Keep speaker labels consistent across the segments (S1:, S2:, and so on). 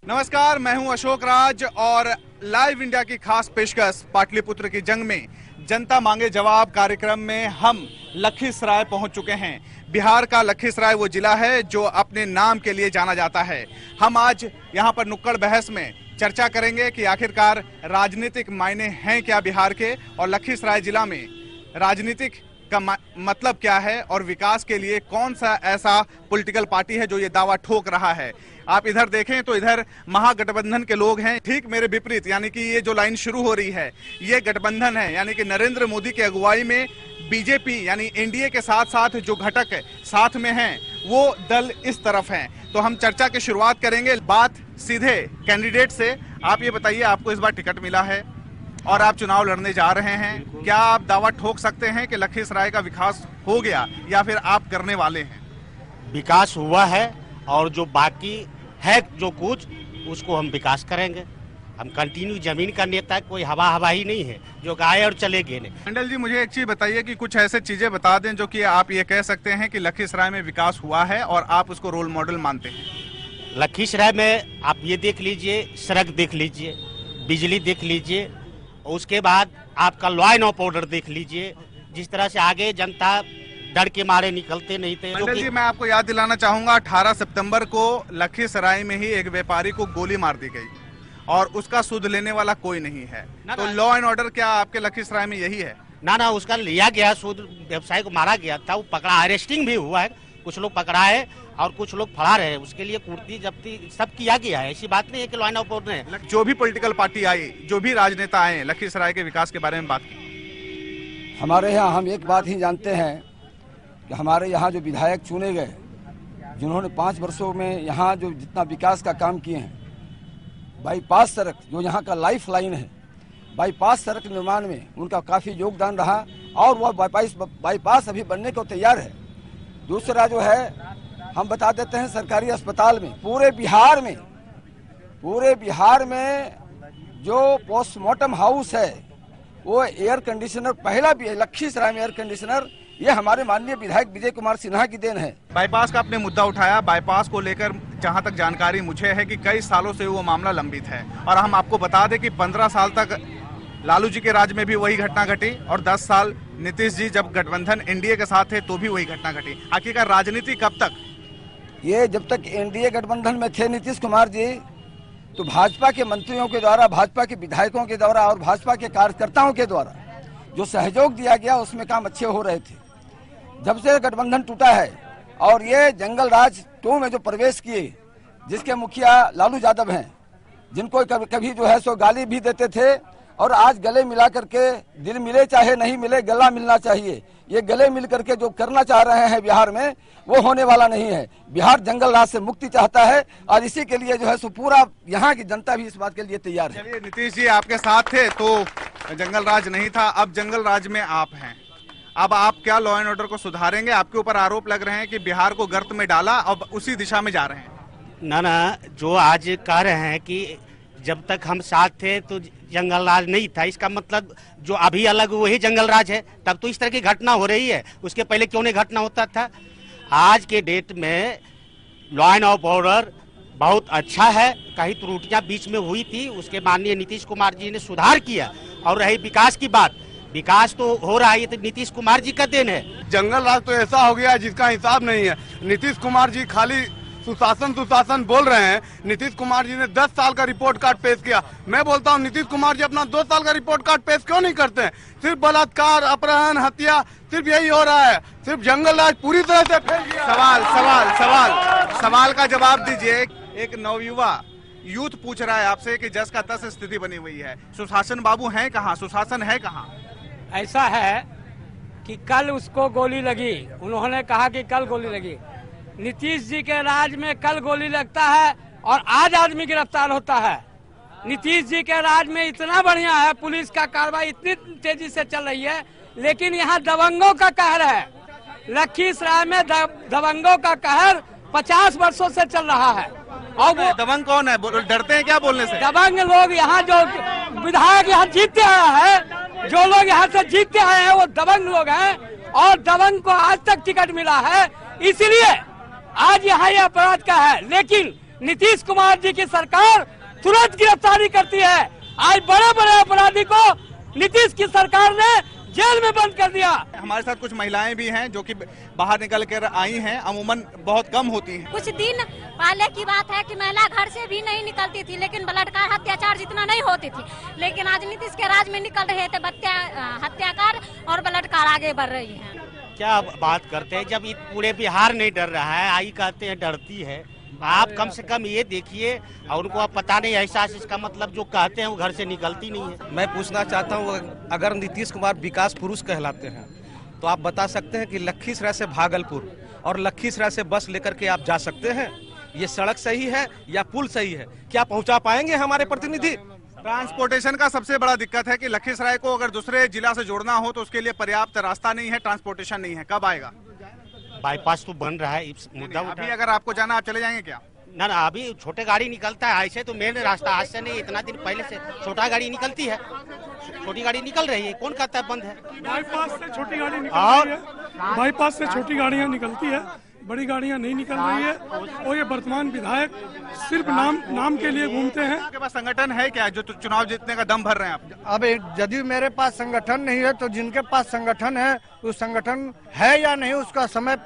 S1: नमस्कार, मैं हूं अशोक राज और लाइव इंडिया की खास पेशकश पाटलिपुत्र की जंग में जनता मांगे जवाब कार्यक्रम में हम लखीसराय पहुंच चुके हैं। बिहार का लखीसराय वो जिला है जो अपने नाम के लिए जाना जाता है। हम आज यहां पर नुक्कड़ बहस में चर्चा करेंगे कि आखिरकार राजनीतिक मायने हैं क्या बिहार के, और लखीसराय जिला में राजनीतिक का मतलब क्या है, और विकास के लिए कौन सा ऐसा पॉलिटिकल पार्टी है जो ये दावा ठोक रहा है। आप इधर देखें तो इधर महागठबंधन के लोग हैं, ठीक मेरे विपरीत, यानी कि ये जो लाइन शुरू हो रही है ये गठबंधन है, यानी कि नरेंद्र मोदी की अगुवाई में बीजेपी यानी एनडीए के साथ साथ जो घटक साथ में हैं वो दल इस तरफ हैं। तो हम चर्चा की शुरुआत करेंगे, बात सीधे कैंडिडेट से। आप ये बताइए, आपको इस बार टिकट मिला है और आप चुनाव लड़ने जा रहे हैं, क्या आप दावा ठोक सकते हैं कि लखीसराय का विकास हो गया या फिर आप करने वाले हैं?
S2: विकास हुआ है और जो बाकी है जो कुछ उसको हम विकास करेंगे। हम कंटिन्यू जमीन का नेता, कोई हवा ही नहीं है जो आए और चले गए नहीं।
S1: मंडल जी, मुझे एक चीज बताइए कि कुछ ऐसे चीजें बता दें जो कि आप ये कह सकते हैं कि लखीसराय में विकास हुआ है और आप उसको रोल मॉडल मानते हैं।
S2: लखीसराय में आप ये देख लीजिए, सड़क देख लीजिए, बिजली देख लीजिए, उसके बाद आपका लॉ एंड ऑर्डर देख लीजिए। जिस तरह से आगे जनता डर के मारे निकलते नहीं थे।
S1: मंडल जी, मैं आपको याद दिलाना चाहूंगा 18 सितंबर को लखीसराय में ही एक व्यापारी को गोली मार दी गई और उसका सूद लेने वाला कोई नहीं है। तो लॉ एंड ऑर्डर क्या आपके लखीसराय में यही है?
S2: ना, उसका लिया गया सूद, व्यवसायी को मारा गया था, वो पकड़ा, अरेस्टिंग भी हुआ है, कुछ लोग पकड़ा है और कुछ लोग फरार है। उसके लिए कुर्ती जब्ती सब किया गया है। ऐसी बात नहीं है कि लॉ एंड ऑर्डर है।
S1: जो भी पॉलिटिकल पार्टी आई, जो भी राजनेता आए, लखीसराय के विकास के बारे में बात की।
S3: हमारे यहाँ हम एक बात ही जानते हैं कि हमारे यहाँ जो विधायक चुने गए, जिन्होंने 5 वर्षों में यहाँ जो जितना विकास का काम किए हैं, बाईपास सड़क जो यहाँ का लाइफ लाइन है, बाईपास सड़क निर्माण में उनका काफ़ी योगदान रहा और वह बाईपास अभी बनने को तैयार है। दूसरा जो है, हम बता देते हैं, सरकारी अस्पताल में पूरे बिहार में जो पोस्टमार्टम हाउस है वो एयर कंडीशनर, पहला भी है लखीसराय में एयर कंडीशनर, ये हमारे माननीय विधायक विजय कुमार सिन्हा की देन है।
S1: बाईपास का आपने मुद्दा उठाया। बाईपास को लेकर जहां तक जानकारी मुझे है कि कई सालों से वो मामला लंबित है, और हम आपको बता दें कि 15 साल तक लालू जी के राज में भी वही घटना घटी और 10 साल नीतीश जी जब गठबंधन एनडीए के साथ थे तो भी वही घटना घटी। आखिरकार राजनीति कब तक?
S3: ये जब तक एनडीए गठबंधन में थे नीतीश कुमार जी, तो भाजपा के मंत्रियों के द्वारा, भाजपा के विधायकों के द्वारा और भाजपा के कार्यकर्ताओं के द्वारा जो सहयोग दिया गया उसमें काम अच्छे हो रहे थे। जब से गठबंधन टूटा है और ये जंगल राज 2 में जो प्रवेश किए, जिसके मुखिया लालू यादव हैं, जिनको कभी जो है सो गाली भी देते थे, और आज गले मिला करके, दिल मिले चाहे नहीं मिले, गला मिलना चाहिए, ये गले मिल करके जो करना चाह रहे हैं बिहार में, वो होने वाला नहीं है। बिहार जंगल राज से मुक्ति चाहता है और इसी के लिए जो है सो पूरा यहाँ की जनता भी इस बात के लिए तैयार है।
S1: चलिए, नीतीश जी आपके साथ थे तो जंगल राज नहीं था, अब जंगल राज में आप हैं। अब आप क्या लॉ एंड ऑर्डर को सुधारेंगे? आपके ऊपर आरोप लग रहे हैं कि बिहार को गर्त में डाला, अब उसी दिशा में जा रहे हैं।
S2: ना, जो आज कह रहे हैं कि जब तक हम साथ थे तो जंगल राज नहीं था, इसका मतलब जो अभी अलग वही जंगल राज है। तब तो इस तरह की घटना हो रही है, उसके पहले क्यों नहीं घटना होता था? आज के डेट में लॉ एंड ऑर्डर बहुत अच्छा है। कहीं त्रुटियां बीच में हुई थी, उसके माननीय नीतीश कुमार जी ने सुधार किया। और रही विकास की बात, विकास तो हो रहा है, ये तो नीतीश कुमार जी का देन है।
S4: जंगल राज तो ऐसा हो गया जिसका हिसाब नहीं है। नीतीश कुमार जी खाली सुशासन बोल रहे हैं। नीतीश कुमार जी ने 10 साल का रिपोर्ट कार्ड पेश किया। मैं बोलता हूं, नीतीश कुमार जी अपना 2 साल का रिपोर्ट कार्ड पेश क्यों नहीं करते हैं? सिर्फ बलात्कार, अपहरण, हत्या, सिर्फ यही हो रहा है। सिर्फ जंगल राज पूरी तरह से फैल गया।
S1: सवाल का जवाब दीजिए। एक नवयुवा यूथ पूछ रहा है आपसे कि जस का तस स्थिति बनी हुई है, सुशासन बाबू है कहाँ, सुशासन है कहाँ?
S5: ऐसा है कि कल उसको गोली लगी, उन्होंने कहा कि कल गोली लगी। नीतीश जी के राज में कल गोली लगता है और आज आदमी गिरफ्तार होता है। नीतीश जी के राज में इतना बढ़िया है, पुलिस का कार्रवाई इतनी तेजी से चल रही है, लेकिन यहाँ दबंगों का कहर है। लखीसराय में दबंगों का कहर 50 वर्षों से चल रहा है। और वो
S1: दबंग कौन है? डरते हैं क्या बोलने से?
S5: दबंग लोग यहाँ जो विधायक यहाँ जीतते आया है, जो लोग यहाँ से जीतते आए हैं वो दबंग लोग हैं, और दबंग को आज तक टिकट मिला है, इसलिए आज यहाँ ये अपराध का है। लेकिन नीतीश कुमार जी की सरकार तुरंत गिरफ्तारी करती है। आज बड़े बड़े अपराधी को नीतीश की सरकार ने जेल में बंद कर दिया।
S1: हमारे साथ कुछ महिलाएं भी हैं जो कि बाहर निकल कर आई हैं, अमूमन बहुत कम होती हैं।
S6: कुछ दिन पहले की बात है कि महिला घर से भी नहीं निकलती थी, लेकिन बलात्कार अत्याचार जितना नहीं होती थी, लेकिन आज नीतीश के राज में निकल रहे थे हत्याकार और बलात्कार आगे बढ़ रही है।
S2: क्या बात करते हैं, जब पूरे बिहार नहीं डर रहा है, आई कहते हैं डरती है। आप कम से कम ये देखिए, और उनको आप पता नहीं एहसास, इसका मतलब जो कहते हैं वो घर से निकलती नहीं है।
S7: मैं पूछना चाहता हूँ, अगर नीतीश कुमार विकास पुरुष कहलाते हैं तो आप बता सकते हैं कि लखीसराय से भागलपुर और लखीसराय से बस लेकर के आप जा सकते हैं? ये सड़क सही है या पुल सही है? क्या पहुंचा पाएंगे हमारे प्रतिनिधि?
S1: ट्रांसपोर्टेशन का सबसे बड़ा दिक्कत है कि लखीसराय को अगर दूसरे जिला से जोड़ना हो तो उसके लिए पर्याप्त रास्ता नहीं है, ट्रांसपोर्टेशन नहीं है। कब आएगा?
S2: बाईपास तो बन रहा है, इस मुद्दा
S1: अभी अगर आपको जाना, आप चले जाएंगे क्या?
S2: ना अभी छोटे गाड़ी निकलता है, ऐसे तो मेन रास्ता आज से नहीं, इतना दिन पहले से छोटा गाड़ी निकलती है, छोटी गाड़ी निकल रही है। कौन कहता है बंद है?
S8: बाईपास से छोटी गाड़ी निकल रही है, बाईपास से छोटी गाड़ियां निकलती है, बड़ी गाड़ियां नहीं निकल रही है। और ये वर्तमान विधायक सिर्फ नाम के लिए घूमते हैं।
S1: आपके पास संगठन है क्या जो चुनाव जीतने का दम भर रहे हैं आप?
S9: अब यदि मेरे पास संगठन नहीं है तो जिनके पास संगठन है, उस संगठन है या नहीं उसका समय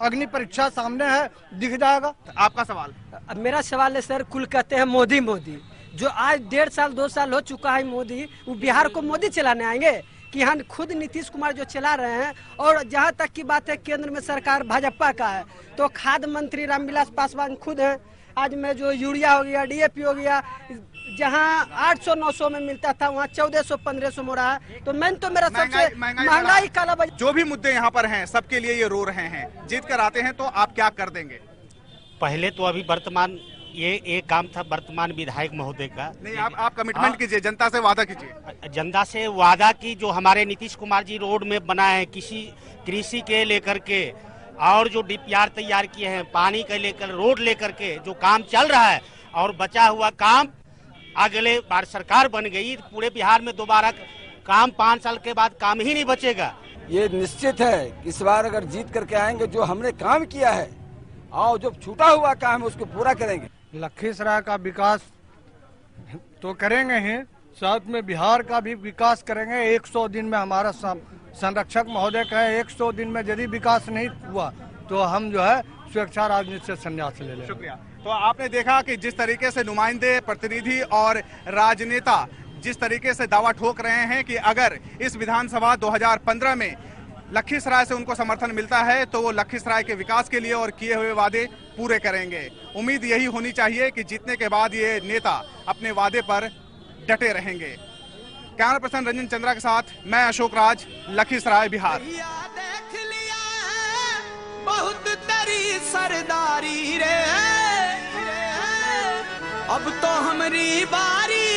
S9: अग्नि परीक्षा सामने है, दिख जाएगा।
S1: आपका सवाल?
S10: अब मेरा सवाल है सर, कुल कहते हैं मोदी मोदी, जो आज 1.5 साल 2 साल हो चुका है मोदी, वो बिहार को मोदी चलाने आएंगे कि यहाँ खुद नीतीश कुमार जो चला रहे हैं। और जहाँ तक की बात है केंद्र में सरकार भाजपा का है, तो खाद्य मंत्री रामविलास पासवान खुद हैं। आज में जो यूरिया हो गया, DAP हो गया, जहाँ 800-900 में मिलता था वहाँ 1400-1500 हो रहा है। तो मैं तो मेरा सबसे महंगाई काला बाजारी।
S1: जो भी मुद्दे यहाँ पर हैं सबके लिए ये रो रहे हैं, जीत कर आते हैं तो आप क्या कर देंगे?
S2: पहले तो अभी वर्तमान ये एक काम था वर्तमान विधायक महोदय का।
S1: नहीं, आप कमिटमेंट कीजिए, जनता से वादा कीजिए।
S2: जनता से वादा की जो हमारे नीतीश कुमार जी रोड में बनाए हैं, कृषि के लेकर के, और जो DPR तैयार किए हैं पानी के लेकर, रोड लेकर के जो काम चल रहा है, और बचा हुआ काम अगले बार सरकार बन गई पूरे बिहार में दोबारा काम 5 साल के बाद काम ही नहीं बचेगा।
S3: ये निश्चित है कि इस बार अगर जीत करके आएंगे, जो हमने काम किया है और जो छूटा हुआ काम है उसको पूरा करेंगे।
S9: लखीसराय का विकास तो करेंगे ही, साथ में बिहार का भी विकास करेंगे। 100 दिन में हमारा संरक्षक महोदय कहे 100 दिन में यदि विकास नहीं हुआ तो हम जो है स्वेच्छा राजनीति से संन्यास ले लेंगे।
S1: शुक्रिया। तो आपने देखा कि जिस तरीके से नुमाइंदे, प्रतिनिधि और राजनेता जिस तरीके से दावा ठोक रहे हैं कि अगर इस विधानसभा 2015 में लखीसराय से उनको समर्थन मिलता है तो वो लखीसराय के विकास के लिए और किए हुए वादे पूरे करेंगे। उम्मीद यही होनी चाहिए कि जीतने के बाद ये नेता अपने वादे पर डटे रहेंगे। कैमरा पर्सन रंजन चंद्रा के साथ मैं अशोक राज, लखीसराय, बिहार।
S11: देख लिया बहुत तेरी सरदारी रे, अब तो हमारी बारी